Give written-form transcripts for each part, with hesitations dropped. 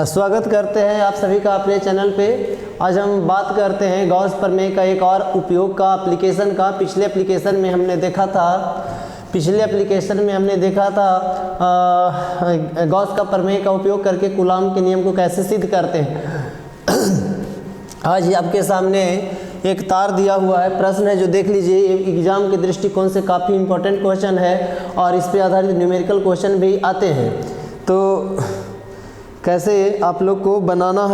स्वागत करते हैं आप सभी का अपने चैनल पे। आज हम बात करते हैं गॉस प्रमेय का एक और उपयोग का, एप्लीकेशन का। पिछले एप्लीकेशन में हमने देखा था गॉस का प्रमेय का उपयोग करके कूलॉम के नियम को कैसे सिद्ध करते हैं। आज ही आपके सामने एक तार दिया हुआ है, प्रश्न है जो देख लीजिए। एग्जाम के दृष्टिकोण से काफ़ी इंपॉर्टेंट क्वेश्चन है और इस पर आधारित न्यूमेरिकल क्वेश्चन भी आते हैं। तो कैसे आप लोग को बनाना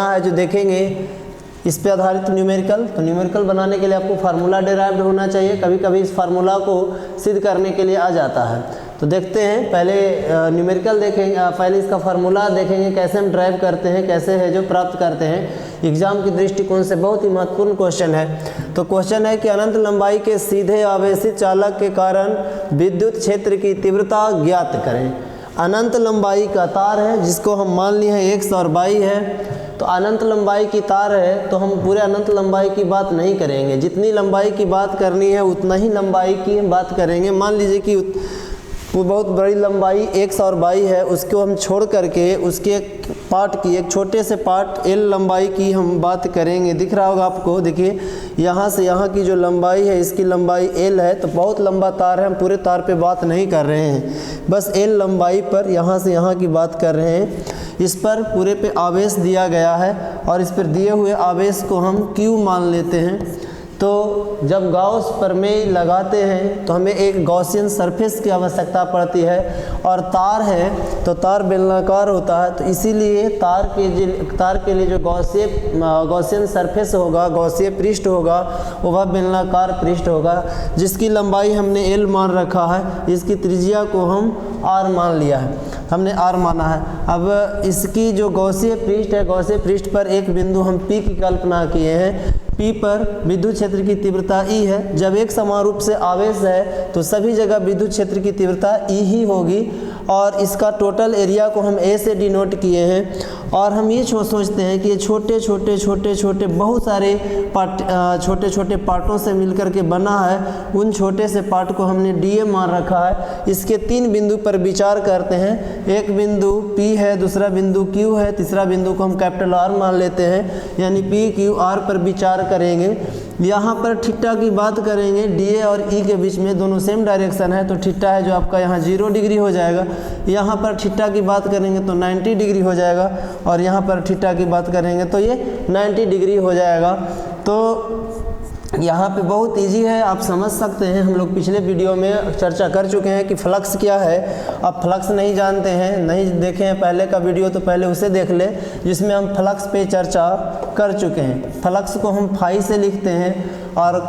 है जो देखेंगे इस पे आधारित न्यूमेरिकल। तो न्यूमेरिकल बनाने के लिए आपको फार्मूला डिराइव्ड होना चाहिए। कभी कभी इस फार्मूला को सिद्ध करने के लिए आ जाता है। तो देखते हैं, पहले न्यूमेरिकल देखेंगे, पहले इसका फार्मूला देखेंगे कैसे हम ड्राइव करते हैं, कैसे है जो प्राप्त करते हैं। एग्जाम के दृष्टिकोण से बहुत ही महत्वपूर्ण क्वेश्चन है। तो क्वेश्चन है कि अनंत लंबाई के सीधे आवेशित चालक के कारण विद्युत क्षेत्र की तीव्रता ज्ञात करें। अनंत लंबाई का तार है जिसको हम मान लिए हैं x और y है। तो अनंत लंबाई की तार है तो हम पूरे अनंत लंबाई की बात नहीं करेंगे, जितनी लंबाई की बात करनी है उतना ही लंबाई की हम बात करेंगे। मान लीजिए कि वो बहुत बड़ी लंबाई x और y है, उसको हम छोड़ करके उसके पार्ट की, एक छोटे से पार्ट l लंबाई की हम बात करेंगे। दिख रहा होगा आपको, देखिए यहाँ से यहाँ की जो लंबाई है इसकी लंबाई l है। तो बहुत लंबा तार है, हम पूरे तार पे बात नहीं कर रहे हैं, बस l लंबाई पर यहाँ से यहाँ की बात कर रहे हैं। इस पर पूरे पे आवेश दिया गया है और इस पर दिए हुए आवेश को हम Q मान लेते हैं। तो जब गॉस प्रमेय लगाते हैं तो हमें एक गॉसियन सरफेस की आवश्यकता पड़ती है और तार है तो तार बेलनाकार होता है। तो इसीलिए तार के लिए जो गॉसियन सरफेस होगा, गॉसीय पृष्ठ होगा, वह बेलनाकार पृष्ठ होगा जिसकी लंबाई हमने l मान रखा है। इसकी त्रिज्या को हम r मान लिया है, हमने r माना है। अब इसकी जो गॉसीय पृष्ठ है, गॉसीय पृष्ठ पर एक बिंदु हम P की कल्पना किए हैं। P पर विद्युत क्षेत्र की तीव्रता E है। जब एक समान रूप से आवेश है तो सभी जगह विद्युत क्षेत्र की तीव्रता E ही होगी और इसका टोटल एरिया को हम A से डिनोट किए हैं। और हम ये सोचते हैं कि ये छोटे छोटे बहुत सारे छोटे छोटे पार्टों से मिलकर के बना है। उन छोटे से पार्ट को हमने dA मान रखा है। इसके 3 बिंदु पर विचार करते हैं। एक बिंदु P है, दूसरा बिंदु Q है, तीसरा बिंदु को हम कैपिटल R मान लेते हैं, यानी P Q R पर विचार करेंगे। यहाँ पर थीटा की बात करेंगे, DA और E के बीच में दोनों सेम डायरेक्शन है तो थीटा है जो आपका यहाँ 0 डिग्री हो जाएगा। यहाँ पर थीटा की बात करेंगे तो 90 डिग्री हो जाएगा और यहाँ पर थीटा की बात करेंगे तो ये 90 डिग्री हो जाएगा। तो यहाँ पे बहुत इजी है, आप समझ सकते हैं। हम लोग पिछले वीडियो में चर्चा कर चुके हैं कि फ्लक्स क्या है। आप फ्लक्स नहीं जानते हैं, नहीं देखे हैं पहले का वीडियो, तो पहले उसे देख ले जिसमें हम फ्लक्स पे चर्चा कर चुके हैं। फ्लक्स को हम फाई से लिखते हैं और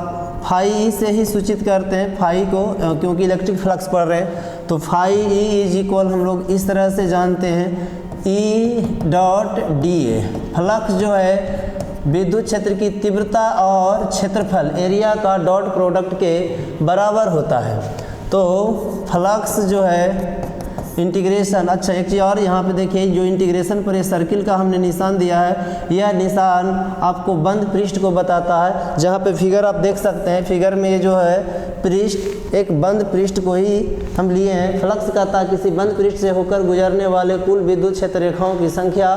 फाई से ही सूचित करते हैं फाई को, क्योंकि इलेक्ट्रिक फ्लक्स पढ़ रहे हैं। तो फाई ई इज इक्वल हम लोग इस तरह से जानते हैं E डॉट DA। फ्लक्स जो है विद्युत क्षेत्र की तीव्रता और क्षेत्रफल एरिया का डॉट प्रोडक्ट के बराबर होता है। तो फ्लक्स जो है इंटीग्रेशन, अच्छा एक चीज़ और यहाँ पे देखिए, जो इंटीग्रेशन पर ये सर्किल का हमने निशान दिया है, यह निशान आपको बंद पृष्ठ को बताता है। जहाँ पे फिगर आप देख सकते हैं, फिगर में ये जो है पृष्ठ, एक बंद पृष्ठ को ही हम लिए हैं। फ्लक्स कहता है किसी बंद पृष्ठ से होकर गुजरने वाले कुल विद्युत क्षेत्र रेखाओं की संख्या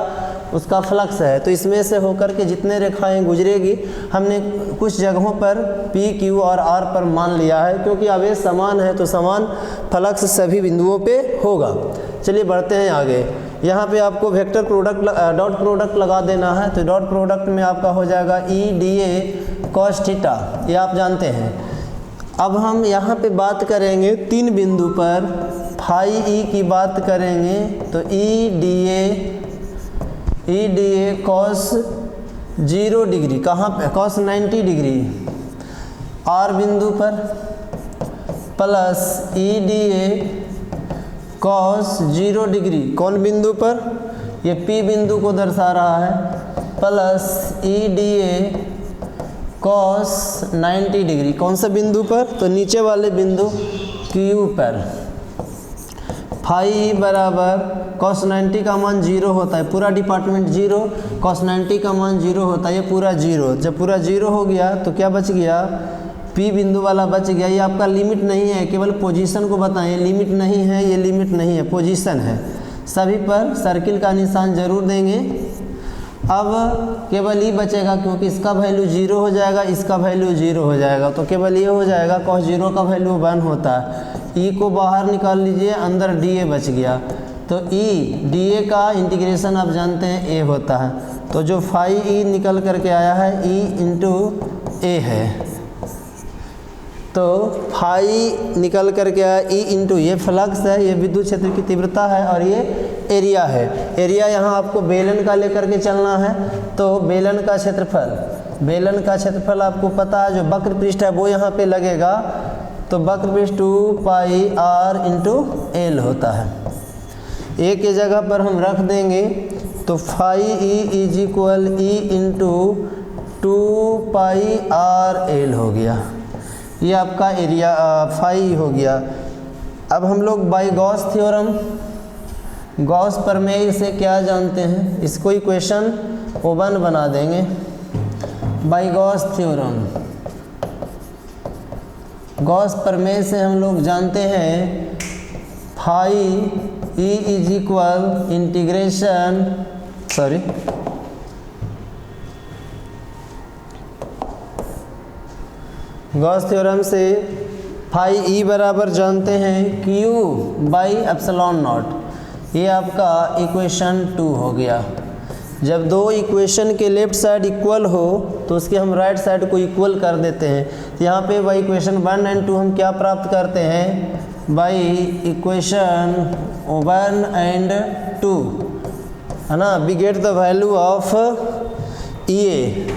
उसका फ्लक्स है। तो इसमें से होकर के जितने रेखाएं गुजरेगी हमने कुछ जगहों पर P Q और R पर मान लिया है, क्योंकि आवेश समान है तो समान फ्लक्स सभी बिंदुओं पे होगा। चलिए बढ़ते हैं आगे। यहाँ पे आपको वेक्टर प्रोडक्ट, डॉट प्रोडक्ट लगा देना है। तो डॉट प्रोडक्ट में आपका हो जाएगा E DA cos थीटा, ये आप जानते हैं। अब हम यहाँ पे बात करेंगे 3 बिंदु पर फाई E की बात करेंगे तो E DA cos 0 डिग्री, कहाँ पे cos 90 डिग्री R बिंदु पर, plus E DA cos 0 degree कौन बिंदु पर, ये P बिंदु को दर्शा रहा है, plus E DA cos 90 degree कौन सा बिंदु पर, तो नीचे वाले बिंदु Q पर। फाई बराबर cos 90 का मान 0 होता है, पूरा डिपार्टमेंट 0, cos 90 का मान 0 होता है, ये पूरा 0। जब पूरा 0 हो गया तो क्या बच गया, P बिंदु वाला बच गया। ये आपका लिमिट नहीं है, केवल पोजीशन को बताएं। ये लिमिट नहीं है, ये लिमिट नहीं है, पोजीशन है। सभी पर सर्किल का निशान जरूर देंगे। अब केवल ई बचेगा क्योंकि इसका वैल्यू 0 हो जाएगा, इसका वैल्यू 0 हो जाएगा, तो केवल ये हो जाएगा। cos 0 का वैल्यू 1 होता है। ई को बाहर निकाल लीजिए, अंदर DA बच गया, तो ई DA का इंटीग्रेशन आप जानते हैं ए होता है। तो जो फाई ई निकल करके आया है ई इंटू ए है, तो फाई निकल करके आया ई इंटू, ये फ्लक्स है, ये विद्युत क्षेत्र की तीव्रता है, और ये एरिया है। एरिया यहाँ आपको बेलन का लेकर के चलना है, तो बेलन का क्षेत्रफल आपको पता है, जो वक्र पृष्ठ है वो यहाँ पे लगेगा, तो वक्र पृष्ठ 2 पाई r इंटू एल होता है। ए के जगह पर हम रख देंगे, तो phi E is equal E into 2 pi r L हो गया। ये आपका एरिया फाई हो गया। अब हम लोग बाई गॉस थ्योरम, गॉस प्रमेय से क्या जानते हैं, इसको इक्वेशन O1 बना देंगे। बाई गॉस थ्योरम, गॉस प्रमेय से हम लोग जानते हैं phi E is equal integration Gauss theorem से फाई ई बराबर जानते हैं Q बाई एप्सिलॉन नॉट। ये आपका इक्वेशन 2 हो गया। जब दो इक्वेशन के लेफ्ट साइड इक्वल हो तो उसके हम राइट साइड को इक्वल कर देते हैं। तो यहाँ पे बाई इक्वेशन 1 एंड 2 हम क्या प्राप्त करते हैं, बाई इक्वेशन 1 एंड 2 है ना, we get the value of A.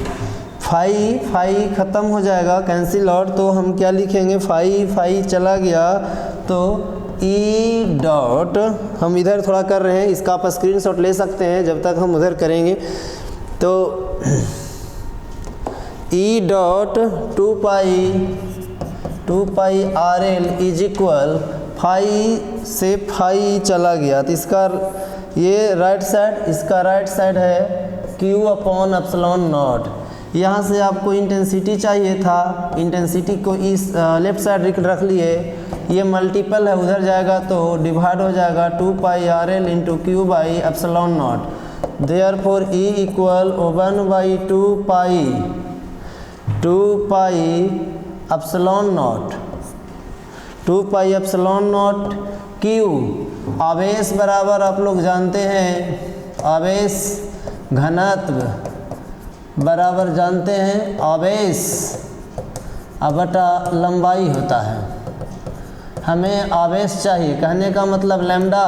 Phi ख़त्म हो जाएगा, कैंसिल आउट, तो हम क्या लिखेंगे, फाई चला गया, तो ई डॉट, हम इधर थोड़ा कर रहे हैं, इसका आप स्क्रीनशॉट ले सकते हैं जब तक हम उधर करेंगे। तो E dot 2 pi R L is equal, phi से फाई चला गया, तो इसका ये राइट साइड, इसका राइट साइड है Q अपॉन एप्सिलॉन नॉट। यहाँ से आपको इंटेंसिटी चाहिए था, इंटेंसिटी को इस लेफ्ट साइड रख लिए, ये मल्टीपल है, उधर जाएगा तो डिवाइड हो जाएगा 2 pi R L into Q by epsilon naught. Therefore E equal 1 by 2 pi epsilon naught, 2 pi epsilon naught Q. आवेश बराबर आप लोग जानते हैं, आवेश घनत्व बराबर जानते हैं, आवेश बटा लंबाई होता है। हमें आवेश चाहिए, कहने का मतलब लैम्डा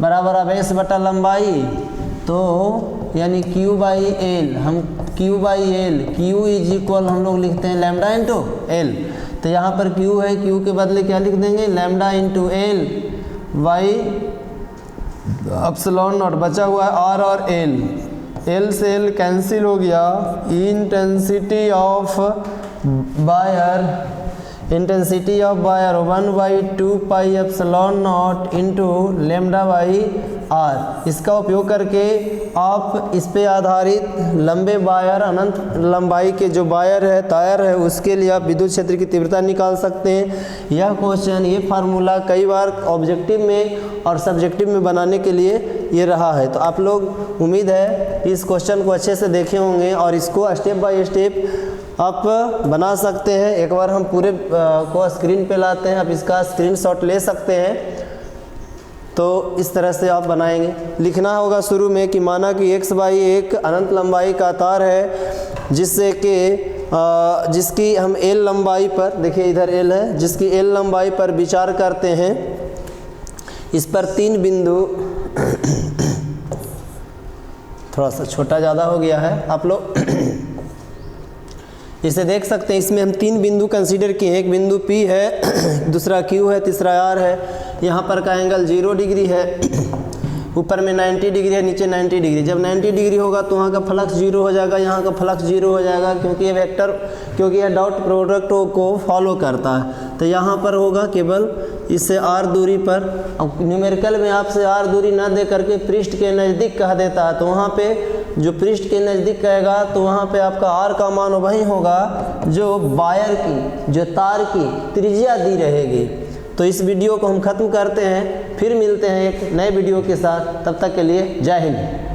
बराबर आवेश बटा लंबाई, तो यानी Q बाई एल, हम Q by L, Q is equal हम लोग लिखते हैं लैम्डा इंटू एल। तो यहाँ पर Q है, Q के बदले क्या लिख देंगे, lambda into L by epsilon not. बचा हुआ है R और एल से एल कैंसिल हो गया। Intensity of wire 1 by 2 pi epsilon naught into lambda by R. इसका उपयोग करके आप इस पे आधारित लंबे वायर, अनंत लंबाई के जो वायर है, तार है, उसके लिए आप विद्युत क्षेत्र की तीव्रता निकाल सकते हैं। यह क्वेश्चन, ये फार्मूला कई बार ऑब्जेक्टिव में और सब्जेक्टिव में बनाने के लिए ये रहा है। तो आप लोग, उम्मीद है इस क्वेश्चन को अच्छे से देखे होंगे और इसको स्टेप बाय स्टेप आप बना सकते हैं। एक बार हम पूरे को स्क्रीन पे लाते हैं, आप इसका स्क्रीनशॉट ले सकते हैं। तो इस तरह से आप बनाएंगे। लिखना होगा शुरू में कि माना कि x बाई 1 अनंत लंबाई का तार है, जिससे कि जिसकी हम l लंबाई पर, देखिए इधर l है, जिसकी l लंबाई पर विचार करते हैं। इस पर 3 बिंदु थोड़ा सा छोटा ज़्यादा हो गया है, आप लोग इसे देख सकते हैं। इसमें हम 3 बिंदु कंसीडर किए हैं। एक बिंदु P है, दूसरा Q है, तीसरा R है। यहाँ पर का एंगल 0 डिग्री है, ऊपर में 90 डिग्री है, नीचे 90 डिग्री। जब 90 डिग्री होगा तो वहाँ का फ्लक्स 0 हो जाएगा, यहाँ का फ्लक्स 0 हो जाएगा, क्योंकि ये वेक्टर, क्योंकि यह डॉट प्रोडक्ट को फॉलो करता है। तो यहाँ पर होगा केवल इससे R दूरी पर। अब न्यूमेरिकल में आपसे R दूरी ना दे करके पृष्ठ के नज़दीक कह देता है, तो वहाँ पे जो पृष्ठ के नज़दीक कहेगा तो वहाँ पे आपका आर का मान वही होगा जो वायर की, जो तार की त्रिज्या दी रहेगी। तो इस वीडियो को हम ख़त्म करते हैं, फिर मिलते हैं एक नए वीडियो के साथ। तब तक के लिए जय हिंद।